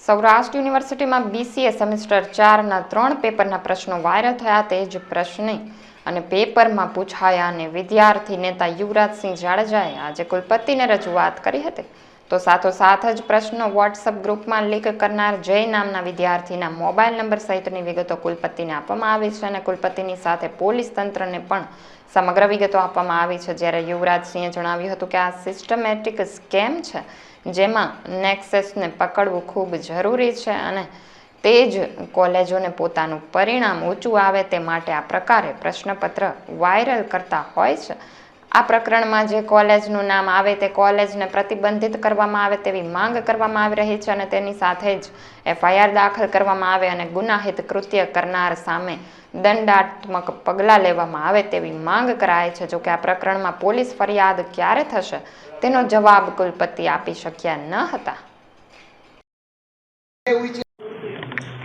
સૌરાષ્ટ્ર યુનિવર્સિટીમાં BCA semester 4ના 3 પેપરના પ્રશ્નો viral થયા. તે જ પ્રશ્ને અને પેપરમાં પૂછાયા અને વિદ્યાર્થી નેતા યુવરાજસિંહ જાડેજાએ આજે કુલપતિને રજૂઆત કરી હતી. તો સાથોસાથ જ પ્રશ્નો વોટ્સએપ ગ્રુપમાં લીક કરનાર જય નામના વિદ્યાર્થીના મોબાઈલ નંબર સહિતની વિગતો કુલપતિને આપવામાં આવી છે અને કુલપતિની સાથે પોલીસ તંત્રને પણ સમગ્ર વિગતો આપવામાં આવી છે. જ્યારે યુવરાજસિંહે જણાવ્યું હતું કે આ સિસ્ટમેટિક સ્કેમ છે, જેમાં નેક્સસને પકડવું ખૂબ જરૂરી છે અને તે જ કોલેજોને પોતાનું પરિણામ ઊંચું આવે તે માટે આ પ્રકારે પ્રશ્નપત્ર વાયરલ કરતા હોય છે. આ પ્રકરણમાં જે કોલેજનું નામ આવે તે કોલેજને પ્રતિબંધિત કરવામાં આવે તેવી માંગ કરવામાં આવી રહી છે અને તેની સાથે જ FIR દાખલ કરવામાં આવે અને ગુનાહિત કૃત્ય કરનાર સામે દંડાત્મક પગલાં લેવામાં આવે તેવી માંગ કરાય છે. જોકે આ પ્રકરણમાં પોલીસ ફરિયાદ ક્યારે થશે તેનો જવાબ કુલપતિ આપી શક્યા ન હતા.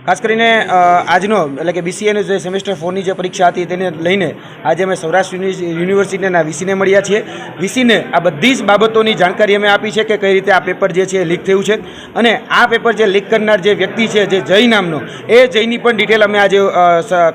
ખાસ કરીને આજનો એટલે કે BCAની જે સેમેસ્ટર 4ની જે પરીક્ષા હતી તેને લઈને આજે અમે સૌરાષ્ટ્ર યુનિવર્સિટીના VCને મળ્યા છીએ. VCને આ બધી જ બાબતોની જાણકારી અમે આપી છે કે કઈ રીતે આ પેપર જે છે એ લીક થયું છે અને આ પેપર જે લીક કરનાર જે વ્યક્તિ છે જે જય નામનો, એ જયની પણ ડિટેલ અમે આજે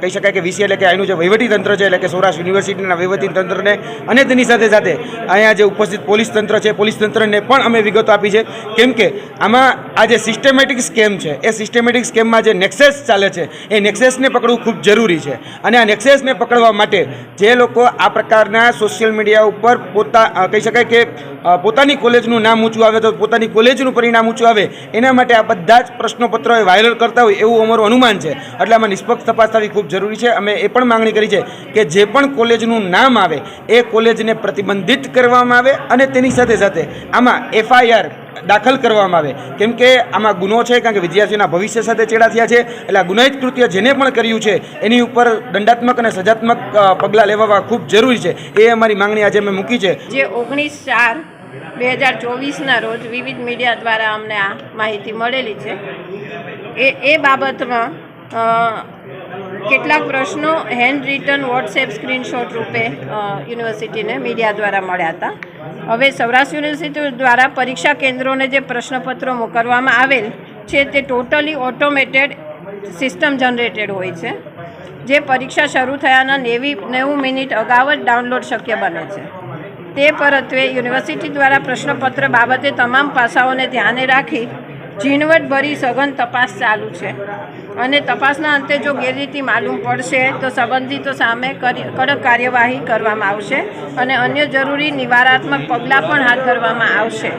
કહી શકાય કે VC એટલે કે અહીંનું જે વહીવટી તંત્ર છે એટલે કે સૌરાષ્ટ્ર યુનિવર્સિટીના વહીવટી તંત્રને અને તેની સાથે સાથે અહીંયા જે ઉપસ્થિત પોલીસ તંત્ર છે પોલીસ તંત્રને પણ અમે વિગતો આપી છે. કેમ કે આમાં આ જે સિસ્ટમેટિક સ્કેમ છે એ સિસ્ટમેટિક સ્કેમમાં જે નેક્સસ ચાલે છે એ નેક્સસને પકડવું ખૂબ જરૂરી છે અને આ નેક્સસને પકડવા માટે જે લોકો આ પ્રકારના સોશિયલ મીડિયા ઉપર કહી શકાય કે પોતાની કોલેજનું નામ ઊંચું આવે તો પોતાની કોલેજનું પરિણામ ઊંચું આવે એના માટે આ બધા જ પ્રશ્નપત્રો વાયરલ કરતા હોય એવું અમારું અનુમાન છે. એટલે આમાં નિષ્પક્ષ તપાસ થવી ખૂબ જરૂરી છે. અમે એ પણ માંગણી કરી છે કે જે પણ કોલેજનું નામ આવે એ કોલેજને પ્રતિબંધિત કરવામાં આવે અને તેની સાથે સાથે આમાં FIR દાખલ કરવામાં આવે. કેમ કે આમાં ગુનો છે, કારણ કે વિદ્યાર્થીઓના ભવિષ્ય સાથે ચેડા થયા છે. એટલે આ ગુનાહિત કૃત્ય જેને પણ કર્યું છે એની ઉપર દંડાત્મક અને સજાત્મક પગલાં લેવા ખૂબ જરૂરી છે. એ અમારી માંગણી આજે અમે મૂકી છે. જે 19/4/2024ના રોજ વિવિધ મીડિયા દ્વારા અમને આ માહિતી મળેલી છે. એ બાબતમાં કેટલાક પ્રશ્નો હેન્ડ રિટન વોટ્સએપ સ્ક્રીનશોટ રૂપે યુનિવર્સિટીને મીડિયા દ્વારા મળ્યા હતા. હવે સૌરાષ્ટ્ર યુનિવર્સિટી દ્વારા પરીક્ષા કેન્દ્રોને જે પ્રશ્નપત્રો મોકલવામાં આવેલ છે તે ટોટલી ઓટોમેટેડ સિસ્ટમ જનરેટેડ હોય છે, જે પરીક્ષા શરૂ થયાના 90 મિનિટ અગાઉ જ ડાઉનલોડ શક્ય બને છે. તે પરત્વે યુનિવર્સિટી દ્વારા પ્રશ્નપત્ર બાબતે તમામ પાસાઓને ધ્યાને રાખી ઝીણવટભરી સઘન તપાસ ચાલુ છે અને તપાસના અંતે જો ગેરરીતિ માલુમ પડશે તો સંબંધિતો સામે કડક કાર્યવાહી કરવામાં આવશે અને અન્ય જરૂરી નિવારણાત્મક પગલાં પણ હાથ ધરવામાં આવશે.